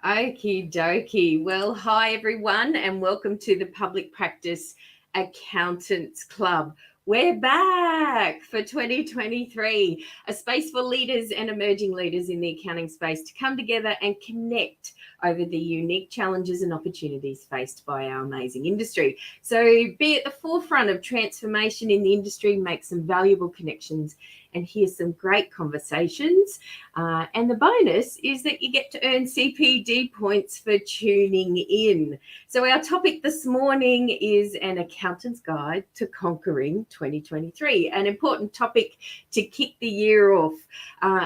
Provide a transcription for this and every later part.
Okie dokie. Well, hi everyone, and welcome to the Public Practice Accountants Club. We're back for 2023, a space for leaders and emerging leaders in the accounting space to come together and connect over the unique challenges and opportunities faced by our amazing industry. So be at the forefront of transformation in the industry, make some valuable connections and hear some great conversations. And the bonus is that you get to earn CPD points for tuning in. So our topic this morning is an accountant's guide to conquering 2023, an important topic to kick the year off.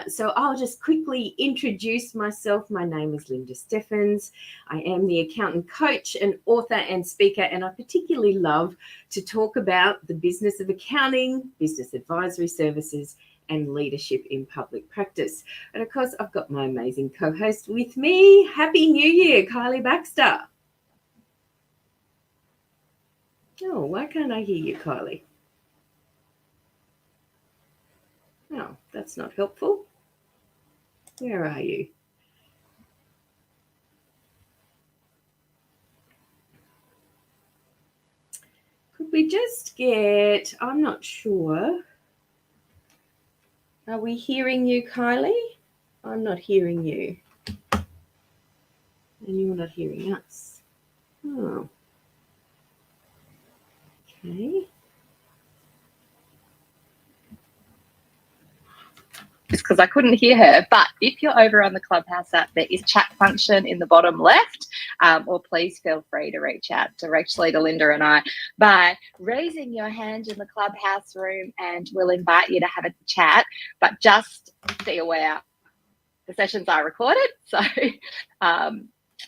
So I'll just quickly introduce myself. My name is Linda Steffens. I am the accountant coach, an author and speaker, and I particularly love to talk about the business of accounting, business advisory services, and leadership in public practice. And of course, I've got my amazing co-host with me. Happy New Year, Kylie Baxter. Oh, why can't I hear you, Kylie? Oh, that's not helpful. Where are you? Could we just get, I'm not sure. Are we hearing you, Kylie? I'm not hearing you. And you're not hearing us. Oh. Okay. Just because I couldn't hear her. But if you're over on the Clubhouse app, there is chat function in the bottom left, or please feel free to reach out directly to Linda and I by raising your hand in the Clubhouse room, and we'll invite you to have a chat. But just be aware, the sessions are recorded, so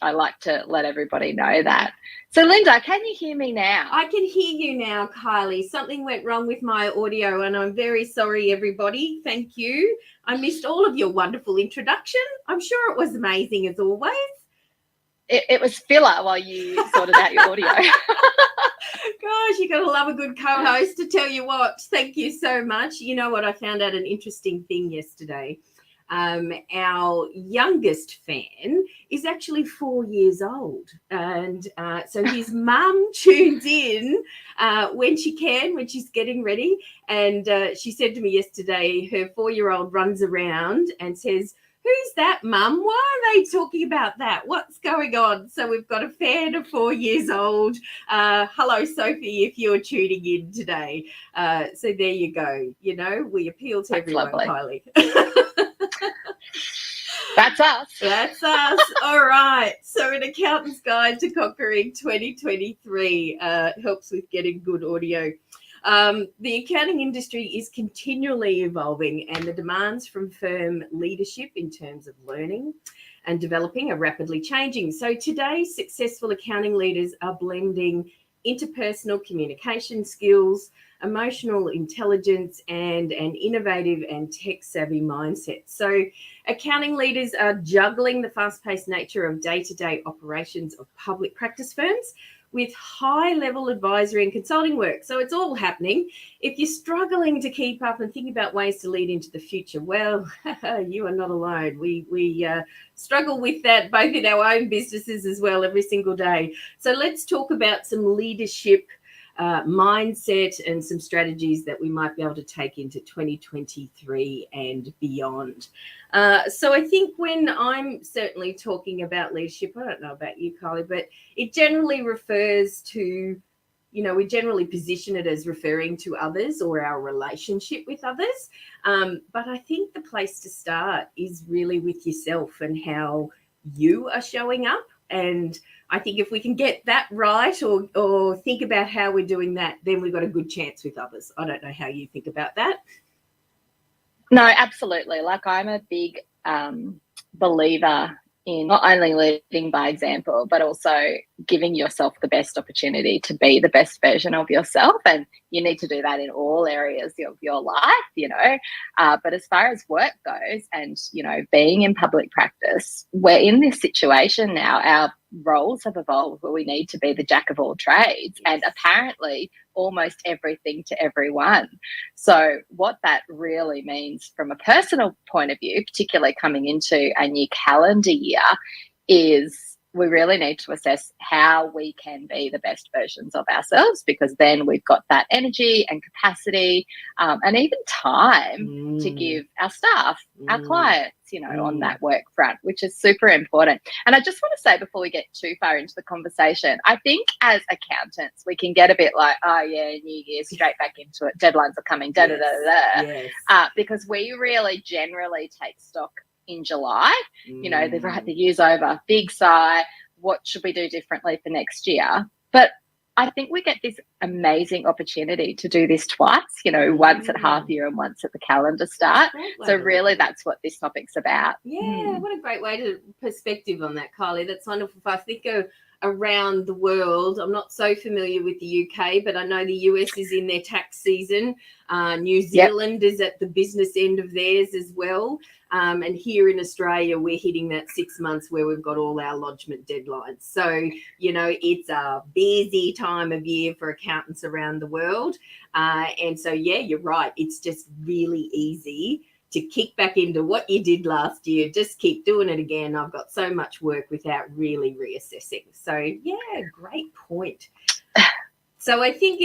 I like to let everybody know that. So, Linda, can you hear me now? I can hear you now, Kylie. Something went wrong with my audio, and I'm very sorry, everybody. Thank you. I missed all of your wonderful introduction. I'm sure it was amazing as always. It was filler while you sorted out your audio. Gosh, you got to love a good co-host, to tell you what. Thank you so much. You know what? I found out an interesting thing yesterday. Our youngest fan is actually 4 years old, and so his mum tunes in when she can, when she's getting ready, and she said to me yesterday her 4-year-old runs around and says, "Who's that, Mum? Why are they talking about that? What's going on?" So we've got a fan of 4 years old. Hello, Sophie, if you're tuning in today. So there you go. You know, we appeal to everyone, lovely. Kylie. That's us. That's us. All right. So an accountant's guide to conquering 2023 helps with getting good audio. The accounting industry is continually evolving, and the demands from firm leadership in terms of learning and developing are rapidly changing. So today's successful accounting leaders are blending interpersonal communication skills, emotional intelligence, and an innovative and tech-savvy mindset. So accounting leaders are juggling the fast-paced nature of day-to-day operations of public practice firms with high-level advisory and consulting work. So it's all happening. If you're struggling to keep up and think about ways to lead into the future, well, you are not alone. We struggle with that both in our own businesses as well every single day. So let's talk about some leadership mindset and some strategies that we might be able to take into 2023 and beyond. So I think when I'm certainly talking about leadership, I don't know about you, Kylie, but it generally refers to, you know, we generally position it as referring to others or our relationship with others. But I think the place to start is really with yourself and how you are showing up. And I think if we can get that right or think about how we're doing that, then we've got a good chance with others. I don't know how you think about that. No, absolutely. Like, I'm a big believer in not only leading by example, but also giving yourself the best opportunity to be the best version of yourself. And you need to do that in all areas of your life, you know. But as far as work goes and, you know, being in public practice, we're in this situation now. Our roles have evolved where we need to be the jack of all trades and apparently almost everything to everyone. So what that really means from a personal point of view, particularly coming into a new calendar year, is we really need to assess how we can be the best versions of ourselves, because then we've got that energy and capacity and even time to give our staff, our clients, on that work front, which is super important. And I just want to say, before we get too far into the conversation, I think as accountants, we can get a bit like, oh yeah, New Year, straight back into it. Deadlines are coming, because we really generally take stock in July. They've right, the year's over, big sigh, what should we do differently for next year? But I think we get this amazing opportunity to do this twice, once at half year and once at the calendar start. So really that's what this topic's about. Yeah, what a great way to perspective on that, Kylie. That's wonderful. If I think around the world, I'm not so familiar with the UK, but I know the US is in their tax season. New Zealand is at the business end of theirs as well. And here in Australia, we're hitting that 6 months where we've got all our lodgement deadlines. So, it's a busy time of year for accountants around the world. And so, yeah, you're right. It's just really easy to kick back into what you did last year. Just keep doing it again. I've got so much work without really reassessing. So, yeah, great point. So I think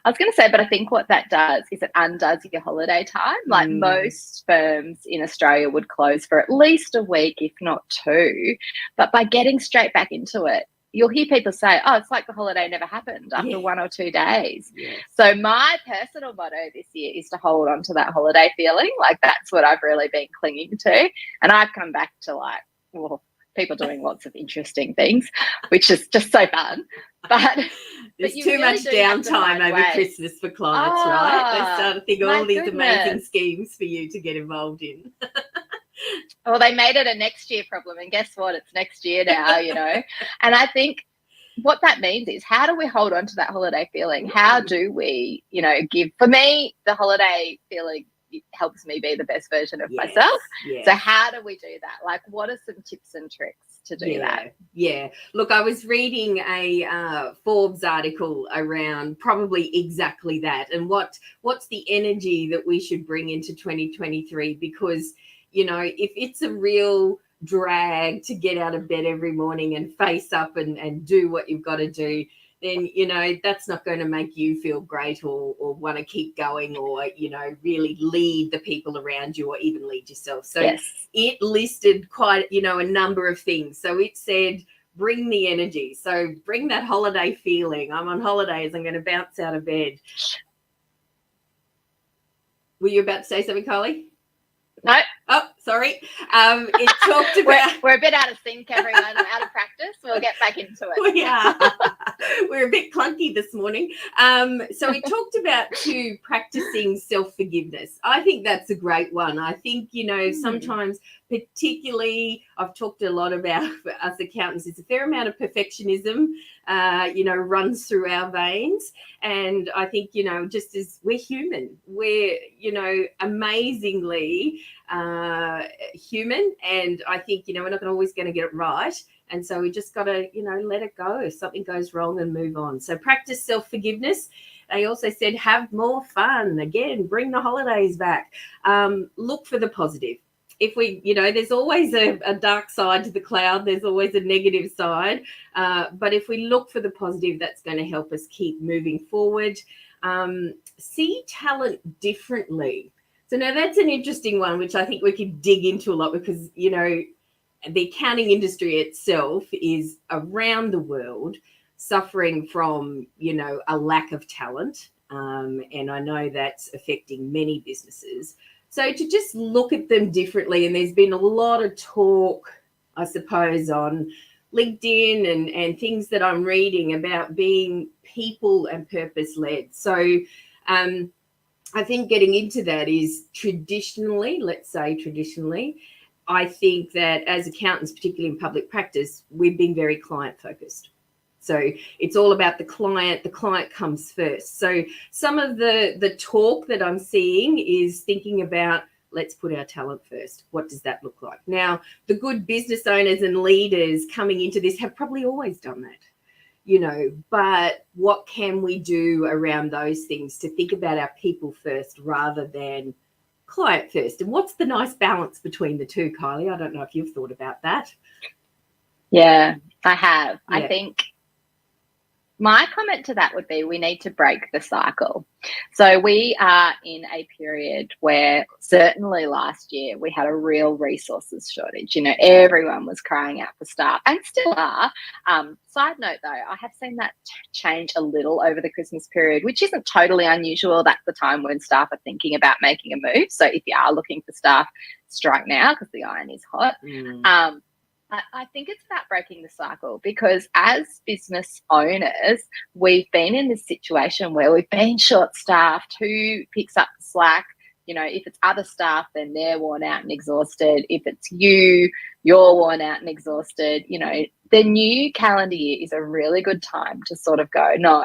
I was going to say, but I think what that does is it undoes your holiday time. Like most firms in Australia would close for at least a week, if not 2. But by getting straight back into it, you'll hear people say, oh, it's like the holiday never happened after 1 or 2 days. Yeah. So my personal motto this year is to hold on to that holiday feeling. Like that's what I've really been clinging to. And I've come back to people doing lots of interesting things, which is just so fun. But there's too much downtime over Christmas for clients, right? They start to think all these amazing schemes for you to get involved in. Well, they made it a next year problem, and guess what? It's next year now, And I think what that means is, how do we hold on to that holiday feeling? How do we, give? For me, the holiday feeling helps me be the best version of myself. Yes. So how do we do that? Like, what are some tips and tricks to do that? Yeah. Look, I was reading a Forbes article around probably exactly that, and what's the energy that we should bring into 2023, because if it's a real drag to get out of bed every morning and face up and do what you've got to do, then, that's not going to make you feel great or want to keep going or, really lead the people around you or even lead yourself. So it listed quite, a number of things. So it said, bring the energy. So bring that holiday feeling. I'm on holidays. I'm going to bounce out of bed. Were you about to say something, Kylie? No. Oh, sorry. It talked about... we're a bit out of sync, everyone. Out of practice. We'll get back into it. We are. We're a bit clunky this morning. So we talked about practicing self-forgiveness. I think that's a great one. I think, sometimes, particularly, I've talked a lot about us accountants, there's a fair amount of perfectionism, runs through our veins. And I think, just as we're human, we're, amazingly human. And I think, we're not always going to get it right. And so we just got to, let it go if something goes wrong and move on. So practice self-forgiveness. They also said have more fun. Again, bring the holidays back. Look for the positive. If we, there's always a dark side to the cloud. There's always a negative side. But if we look for the positive, that's going to help us keep moving forward. See talent differently. So now that's an interesting one, which I think we could dig into a lot because, the accounting industry itself is around the world suffering from, a lack of talent. And I know that's affecting many businesses. So to just look at them differently, and there's been a lot of talk, I suppose, on LinkedIn and things that I'm reading about being people and purpose-led. So I think getting into that is traditionally, I think that as accountants, particularly in public practice, we've been very client-focused. So it's all about the client. The client comes first. So some of the talk that I'm seeing is thinking about, let's put our talent first. What does that look like? Now, the good business owners and leaders coming into this have probably always done that, but what can we do around those things to think about our people first rather than client first. And what's the nice balance between the two, Kylie? I don't know if you've thought about that. Yeah, I have. Yeah. I think my comment to that would be we need to break the cycle. So we are in a period where certainly last year we had a real resources shortage. You know, everyone was crying out for staff and still are. Side note though, I have seen that change a little over the Christmas period, which isn't totally unusual. That's the time when staff are thinking about making a move. So if you are looking for staff, strike now because the iron is hot. I think it's about breaking the cycle because as business owners, we've been in this situation where we've been short-staffed. Who picks up the slack? You know, if it's other staff, then they're worn out and exhausted. If it's you, you're worn out and exhausted. You know, the new calendar year is a really good time to sort of go, no,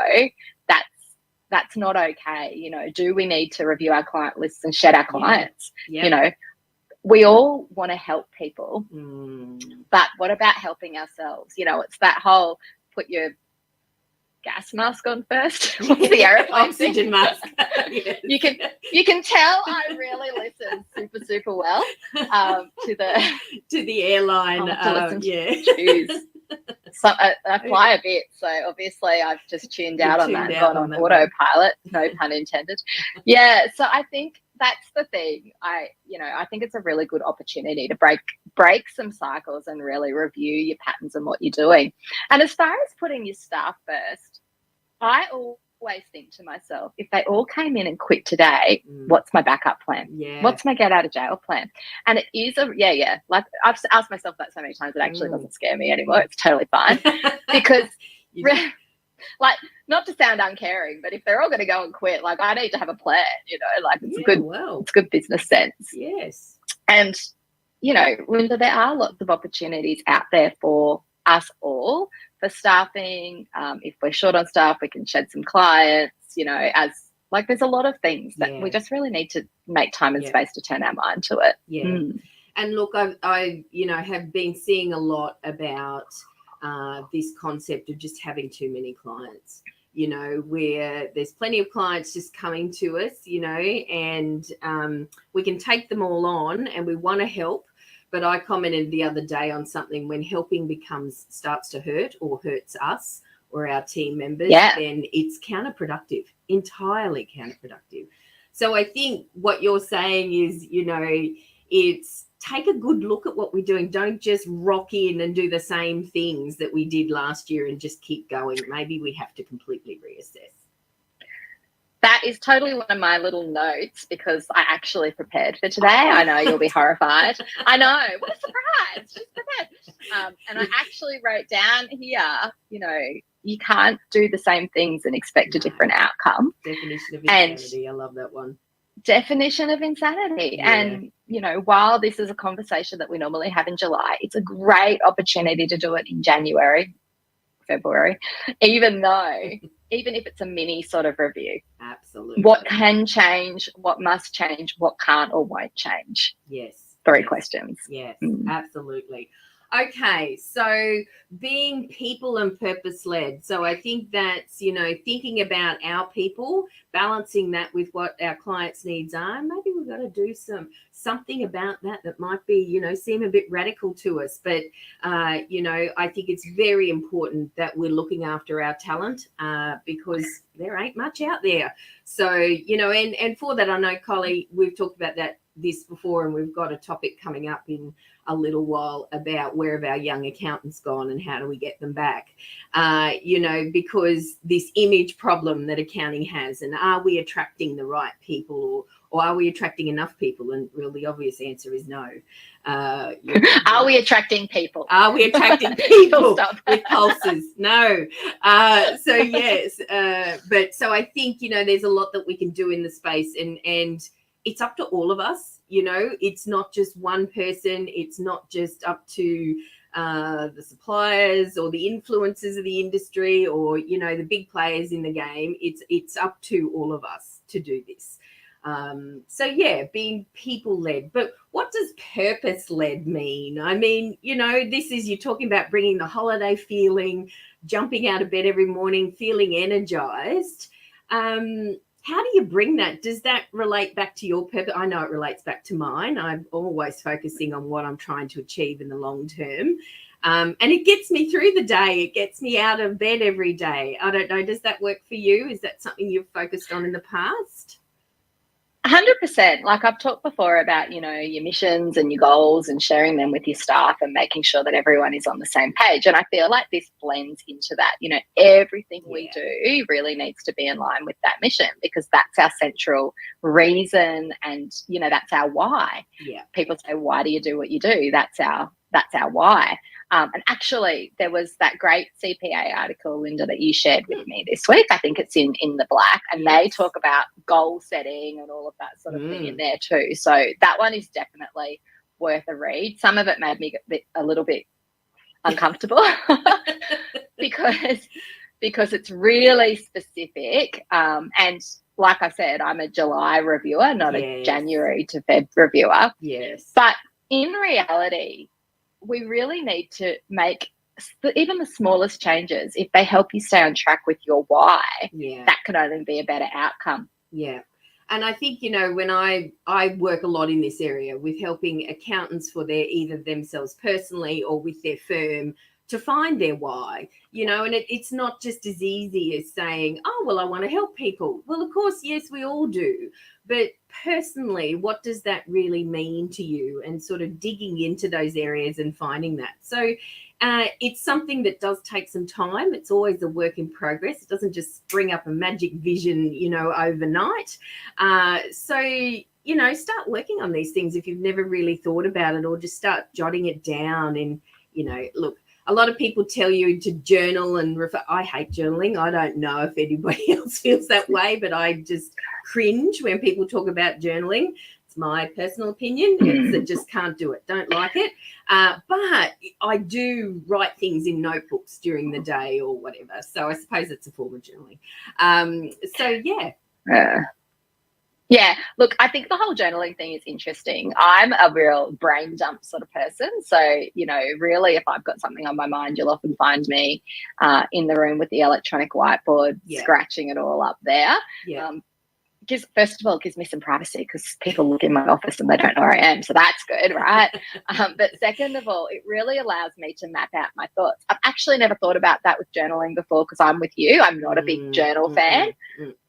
that's not okay. You know, do we need to review our client lists and shed our clients? Yeah. You know, we all want to help people, but what about helping ourselves? You know, it's that whole put your gas mask on first. What's the aeroplane oxygen mask? Yes. You can tell I really listen super well to the airline. Choose. So I fly a bit, so obviously I've just tuned out on that and gone on autopilot. No pun intended. Yeah, so I think that's the thing. I think it's a really good opportunity to break some cycles and really review your patterns and what you're doing. And as far as putting your staff first, I always think to myself, if they all came in and quit today, what's my backup plan? Yeah. What's my get out of jail plan? And it is like I've asked myself that so many times, it actually doesn't scare me anymore. It's totally fine because like, not to sound uncaring, but if they're all going to go and quit, like I need to have a plan, you know, like it's good business sense. Yes. And, you know, there are lots of opportunities out there for us all for staffing. If we're short on staff, we can shed some clients, you know, there's a lot of things that we just really need to make time and space to turn our mind to it. Yeah. And look, I have been seeing a lot about this concept of just having too many clients, you know, where there's plenty of clients just coming to us, you know, and we can take them all on and we want to help. But I commented the other day on something: when helping starts to hurt or hurts us or our team members, then it's counterproductive, entirely counterproductive. So I think what you're saying is, you know, it's take a good look at what we're doing. Don't just rock in and do the same things that we did last year and just keep going. Maybe we have to completely reassess. That is totally one of my little notes because I actually prepared for today. I know you'll be horrified. I know. What a surprise. She's prepared. And I actually wrote down here, you know, you can't do the same things and expect a different outcome. Definition of insanity. I love that one. Definition of insanity. And, you know, while this is a conversation that we normally have in July, it's a great opportunity to do it in January, February, even if it's a mini sort of review. Absolutely. What can change, what must change, what can't or won't change. Yes. 3 questions. Yes, absolutely. Okay, so being people and purpose-led. So I think that's, you know, thinking about our people, balancing that with what our clients' needs are. Maybe we've got to do something about that might be, you know, seem a bit radical to us. But, you know, I think it's very important that we're looking after our talent because there ain't much out there. So, you know, and for that, I know, Kylie, we've talked about this before, and we've got a topic coming up in a little while about where have our young accountants gone and how do we get them back, you know, because this image problem that accounting has, and are we attracting the right people or are we attracting enough people? And really the obvious answer is no. Are we attracting people? Are we attracting people with pulses? No. So yes, but so I think, you know, there's a lot that we can do in the space, and it's up to all of us. You know, it's not just one person. It's not just up to the suppliers or the influencers of the industry or, you know, the big players in the game. It's up to all of us to do this. So yeah, being people-led. But what does purpose-led mean? I mean, you know, you're talking about bringing the holiday feeling, jumping out of bed every morning, feeling energized. how do you bring that? Does that relate back to your purpose? I know it relates back to mine. I'm always focusing on what I'm trying to achieve in the long term. And it gets me through the day. It gets me out of bed every day. I don't know. Does that work for you? Is that something you've focused on in the past? 100%. Like I've talked before about, your missions and your goals and sharing them with your staff and making sure that everyone is on the same page. And I feel like this blends into that. Everything we do really needs to be in line with that mission, because that's our central reason, and that's our why. Yeah. People say, why do you do what you do? That's our why. And actually, there was that great CPA article, Linda, that you shared with me this week. I think it's in the Black, and they talk about goal setting and all of that sort of thing in there too. So that one is definitely worth a read. Some of it made me a little bit uncomfortable because it's really specific. And like I said, I'm a July reviewer, not a January to Feb reviewer. Yes. But in reality, we really need to make even the smallest changes. If they help you stay on track with your why, that can only be a better outcome. Yeah. And I think, when I work a lot in this area with helping accountants for either themselves personally or with their firm to find their why, and it's not just as easy as saying, oh, well, I want to help people. Well, of course, yes, we all do. But personally, what does that really mean to you? And sort of digging into those areas and finding that. So it's something that does take some time. It's always a work in progress. It doesn't just spring up a magic vision, overnight. So, start working on these things if you've never really thought about it, or just start jotting it down. And, look, a lot of people tell you to journal and refer. I hate journaling. I don't know if anybody else feels that way, but I just cringe when people talk about journaling. It's my personal opinion. I just can't do it. Don't like it. But I do write things in notebooks during the day or whatever. So I suppose it's a form of journaling. Yeah, look, I think the whole journaling thing is interesting. I'm a real brain dump sort of person. So, really, if I've got something on my mind, you'll often find me in the room with the electronic whiteboard, scratching it all up there. Yeah. First of all, it gives me some privacy, because people look in my office and they don't know where I am. So that's good, right? But second of all, it really allows me to map out my thoughts. I've actually never thought about that with journaling before, because I'm with you. I'm not a big journal fan.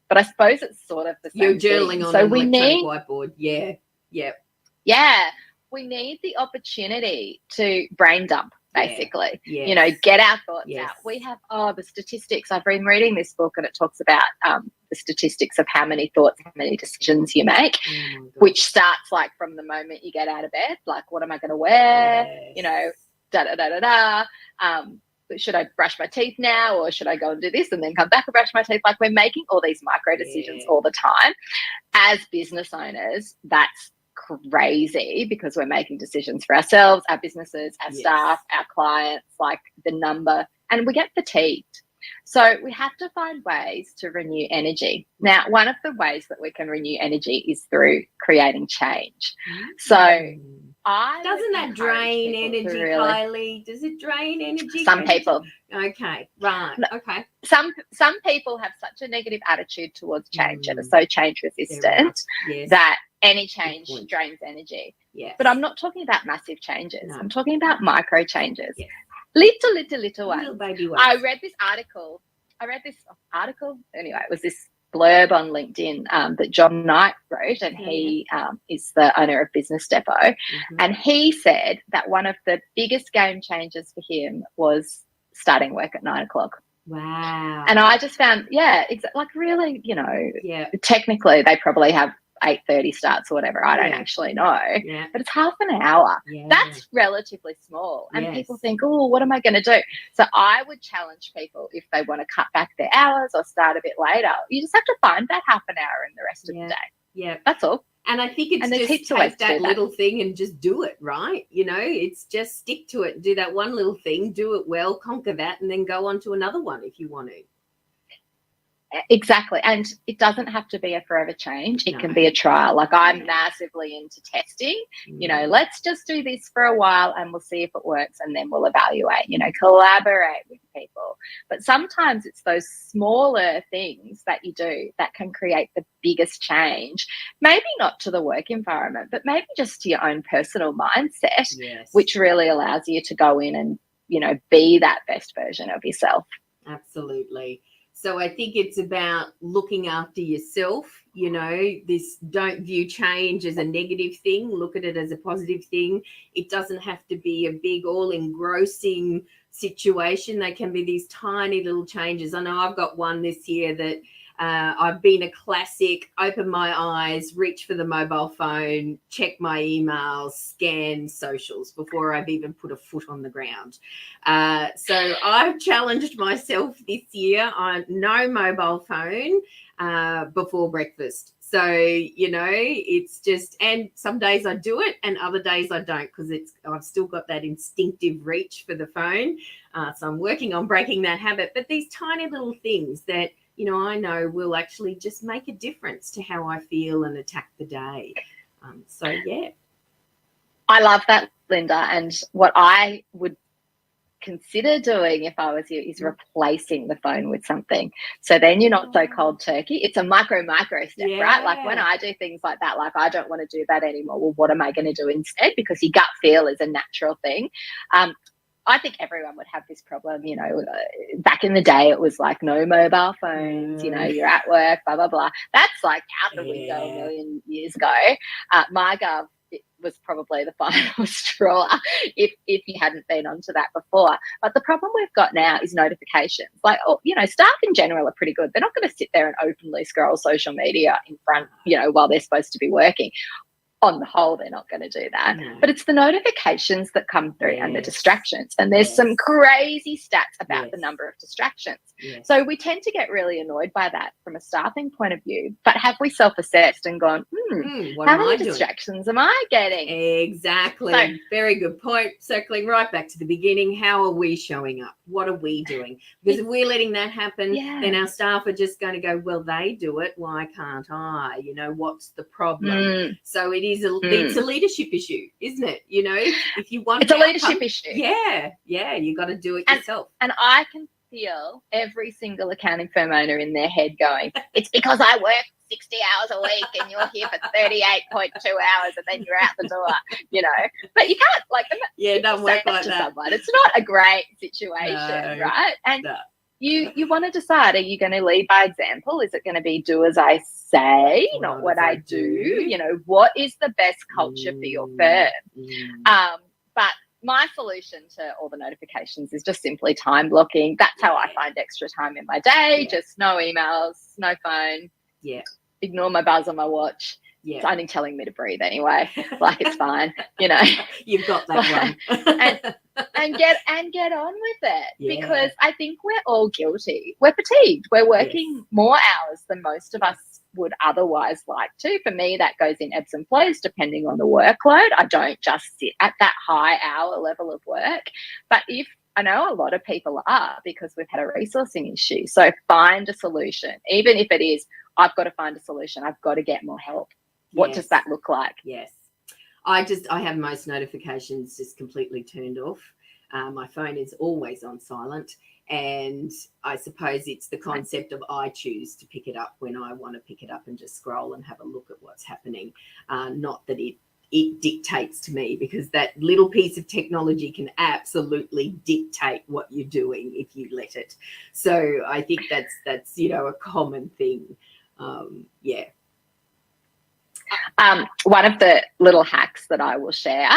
But I suppose it's sort of the same You're journaling thing. on an electronic whiteboard. Yeah. Yeah. We need the opportunity to brain dump, basically. Yeah. Get our thoughts out. We have the statistics. I've been reading this book, and it talks about the statistics of how many thoughts, how many decisions you make, which starts like from the moment you get out of bed, like, what am I going to wear? Should I brush my teeth now, or should I go and do this and then come back and brush my teeth? Like, we're making all these micro decisions all the time. As business owners, that's crazy, because we're making decisions for ourselves, our businesses, our staff, our clients, like the number, and we get fatigued. So we have to find ways to renew energy. Now, one of the ways that we can renew energy is through creating change. So doesn't that drain energy, Kylie? Does it drain energy? Some people. Okay, right. Okay. Some people have such a negative attitude towards change and are so change resistant that any change drains energy. Yes. But I'm not talking about massive changes. No. I'm talking about micro changes. Yes. Little ones. Little baby ones. I read this article. Anyway, it was this blurb on LinkedIn that John Knight wrote, and he is the owner of Business Depot. And he said that one of the biggest game changers for him was starting work at 9 o'clock. Wow. And I just found, like, really, technically they probably have 8:30 starts or whatever. I don't actually know. Yeah. But it's half an hour. Yeah. That's relatively small. And people think, oh, what am I going to do? So I would challenge people, if they want to cut back their hours or start a bit later, you just have to find that half an hour in the rest of the day. Yeah. That's all. And I think it's just take that little thing and just do it, right? It's just stick to it. Do that one little thing, do it well, conquer that, and then go on to another one if you want to. Exactly. And it doesn't have to be a forever change. It can be a trial. Like, I'm massively into testing. Let's just do this for a while and we'll see if it works, and then we'll evaluate, collaborate with people. But sometimes it's those smaller things that you do that can create the biggest change, maybe not to the work environment, but maybe just to your own personal mindset, which really allows you to go in and, be that best version of yourself. Absolutely. So I think it's about looking after yourself. This, don't view change as a negative thing. Look at it as a positive thing. It doesn't have to be a big, all engrossing situation. They can be these tiny little changes. I know I've got one this year that I've been a classic, open my eyes, reach for the mobile phone, check my emails, scan socials before I've even put a foot on the ground. So I've challenged myself this year on no mobile phone before breakfast. So, it's just, and some days I do it and other days I don't, because I've still got that instinctive reach for the phone. So I'm working on breaking that habit. But these tiny little things that, I know will actually just make a difference to how I feel and attack the day. I love that, Linda. And what I would consider doing if I was you is replacing the phone with something. So then you're not so cold turkey. It's a micro step, right? Like, when I do things like that, like, I don't want to do that anymore. Well, what am I going to do instead? Because your gut feel is a natural thing. I think everyone would have this problem. Back in the day, it was like no mobile phones, you're at work, blah, blah, blah. That's like out the window a million years ago. My gov, it was probably the final straw if you hadn't been onto that before. But the problem we've got now is notifications. Like, staff in general are pretty good. They're not going to sit there and openly scroll social media in front, while they're supposed to be working. On the whole, they're not going to do that. But it's the notifications that come through and the distractions. And there's some crazy stats about the number of distractions. So we tend to get really annoyed by that from a staffing point of view. But have we self-assessed and gone, how many distractions am I getting? Exactly. So, very good point. Circling right back to the beginning, how are we showing up? What are we doing? Because if we're letting that happen, then our staff are just going to go, well, they do it. Why can't I? What's the problem? So it's a leadership issue, isn't it? If you want, it's a leadership issue. Yeah, you got to do it yourself. And I can feel every single accounting firm owner in their head going, it's because I work 60 hours a week and you're here for 38.2 hours and then you're out the door, But you can't, like, it doesn't work like that. Someone. It's not a great situation, right? And you want to decide, are you going to lead by example? Is it going to be do as I say, not what I do? What is the best culture for your firm? But my solution to all the notifications is just simply time blocking. That's how I find extra time in my day. Just no emails, no phone. Ignore my buzz on my watch. It's only telling me to breathe anyway. Like, it's fine, You've got that one. and get on with it, because I think we're all guilty. We're fatigued. We're working more hours than most of us would otherwise like to. For me, that goes in ebbs and flows depending on the workload. I don't just sit at that high hour level of work. But I know a lot of people are, because we've had a resourcing issue. So find a solution, even if it is, I've got to find a solution. I've got to get more help. What does that look like? Yes. I have most notifications just completely turned off. My phone is always on silent. And I suppose it's the concept of I choose to pick it up when I want to pick it up and just scroll and have a look at what's happening. Not that it dictates to me, because that little piece of technology can absolutely dictate what you're doing if you let it. So I think that's a common thing. One of the little hacks that I will share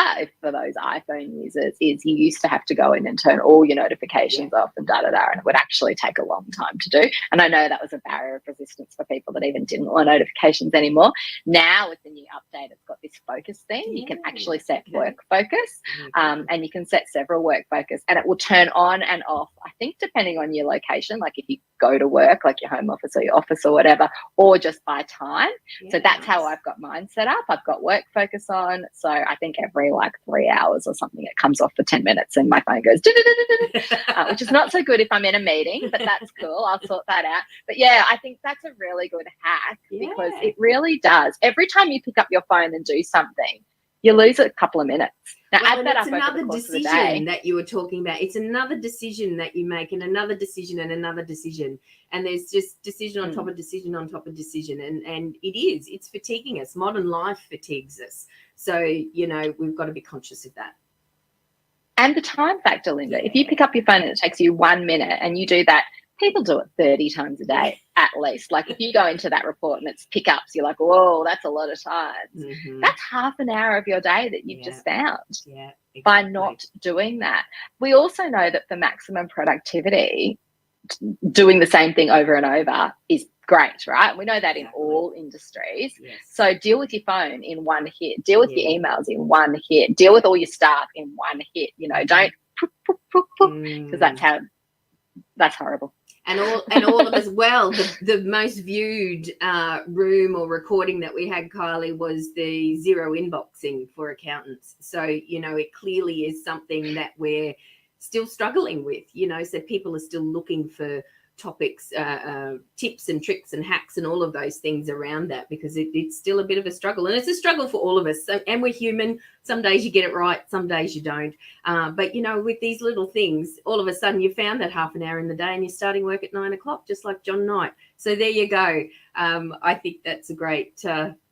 for those iPhone users is you used to have to go in and turn all your notifications off and and it would actually take a long time to do. And I know that was a barrier of resistance for people that even didn't want notifications anymore. Now with the new update, it's got this focus thing. You can actually set work focus, and you can set several work focus, and it will turn on and off, I think, depending on your location. Like, if you go to work, like your home office or your office or whatever, or just by time. So that's how I've got mine set up. I've got work focus on. So I think every like 3 hours or something, it comes off for 10 minutes and my phone goes, which is not so good if I'm in a meeting, but that's cool. I'll sort that out. But yeah, I think that's a really good hack because it really does. Every time you pick up your phone and do something, you lose a couple of minutes. Now, add that up over the course of the day. It's another decision that you were talking about. It's another decision that you make, and another decision, and another decision. And there's just decision on top of decision on top of decision. And it's fatiguing us. Modern life fatigues us. So, you know, we've got to be conscious of that. And the time factor, Linda. If you pick up your phone and it takes you 1 minute and you do that, people do it 30 times a day at least. Like if you go into that report and it's pickups, you're like, whoa, that's a lot of times. That's half an hour of your day that you've just found by not doing that. We also know that for maximum productivity, doing the same thing over and over is great, right? We know that in all industries. So deal with your phone in one hit, deal with your emails in one hit, deal with all your staff in one hit, you know, don't because that's horrible. And all of us, well, the most viewed room or recording that we had, Kylie, was the zero inboxing for accountants. So, you know, it clearly is something that we're still struggling with, you know, so people are still looking for topics, tips and tricks and hacks and all of those things around that, because it's still a bit of a struggle, and it's a struggle for all of us. So, and we're human. Some days you get it right, some days you don't. But, you know, with these little things, all of a sudden you found that half an hour in the day and you're starting work at 9 o'clock, just like John Knight. So there you go. I think that's a great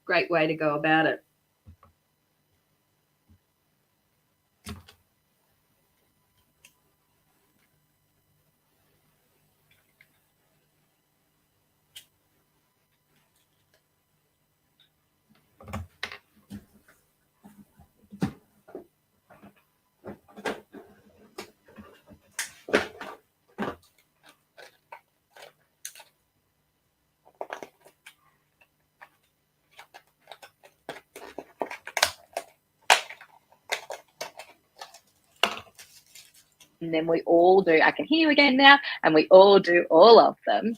way to go about it. And then we all do, I can hear you again now, and we all do all of them.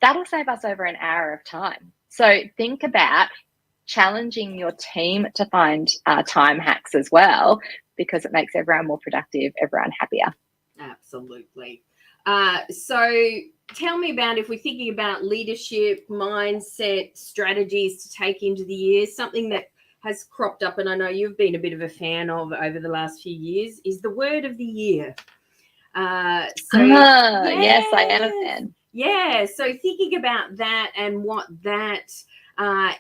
That'll save us over an hour of time. So think about challenging your team to find time hacks as well, because it makes everyone more productive, everyone happier. Absolutely. So tell me about, if we're thinking about leadership, mindset, strategies to take into the year, something that has cropped up, and I know you've been a bit of a fan of over the last few years, is the word of the year. Yes, I am a fan. Yeah, so thinking about that and what that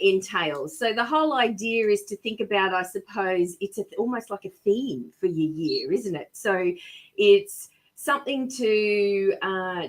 entails. So the whole idea is to think about, I suppose, it's almost like a theme for your year, isn't it? So it's something to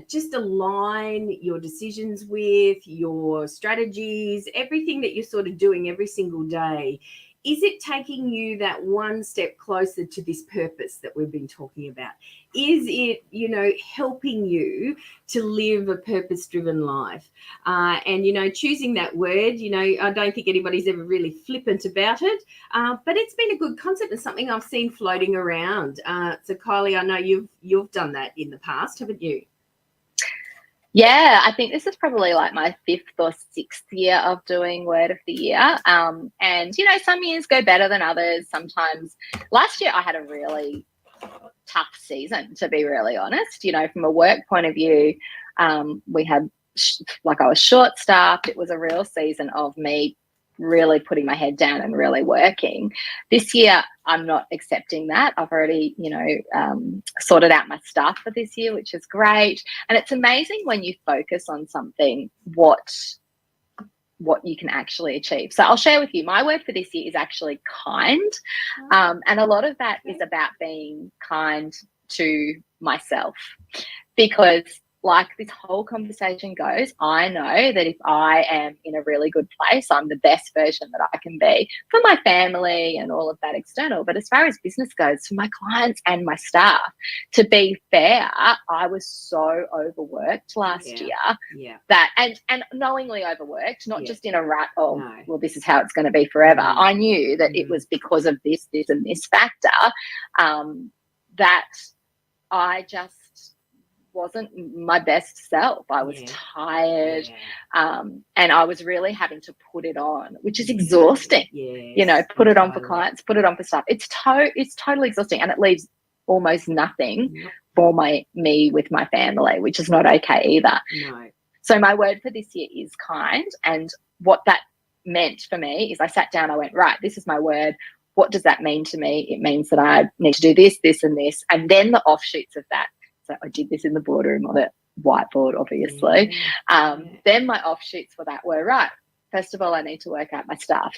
just align your decisions with, your strategies, everything that you're sort of doing every single day. Is it taking you that one step closer to this purpose that we've been talking about? Is it, you know, helping you to live a purpose-driven life? And, you know, choosing that word, you know, I don't think anybody's ever really flippant about it, but it's been a good concept and something I've seen floating around. So, Kylie, I know you've done that in the past, haven't you? Yeah, I think this is probably like my 5th or 6th year of doing Word of the Year. And, you know, some years go better than others. Sometimes last year I had a really tough season, to be really honest. You know, from a work point of view, we had, I was short-staffed. It was a real season of me really putting my head down and really working. This year, I'm not accepting that. I've already, you know, sorted out my stuff for this year, which is great. And it's amazing when you focus on something, what you can actually achieve. So I'll share with you, my word for this year is actually kind. And a lot of that is about being kind to myself, because like this whole conversation goes, I know that if I am in a really good place, I'm the best version that I can be for my family and all of that external. But as far as business goes, for my clients and my staff, to be fair, I was so overworked last year that, and knowingly overworked, not just in a rut of, well, this is how it's going to be forever. I knew that it was because of this and this factor that I just wasn't my best self. I was tired, and I was really having to put it on, which is exhausting. You know, put it on for clients, put it on for stuff. It's totally exhausting, and it leaves almost nothing for me with my family, which is not okay either. No. So my word for this year is kind, and what that meant for me is I sat down, I went, right, this is my word. What does that mean to me? It means that I need to do this, this, and this, and then the offshoots of that. So I did this in the boardroom on the whiteboard, obviously. Then my offshoots for that were, right, first of all, I need to work out my stuff.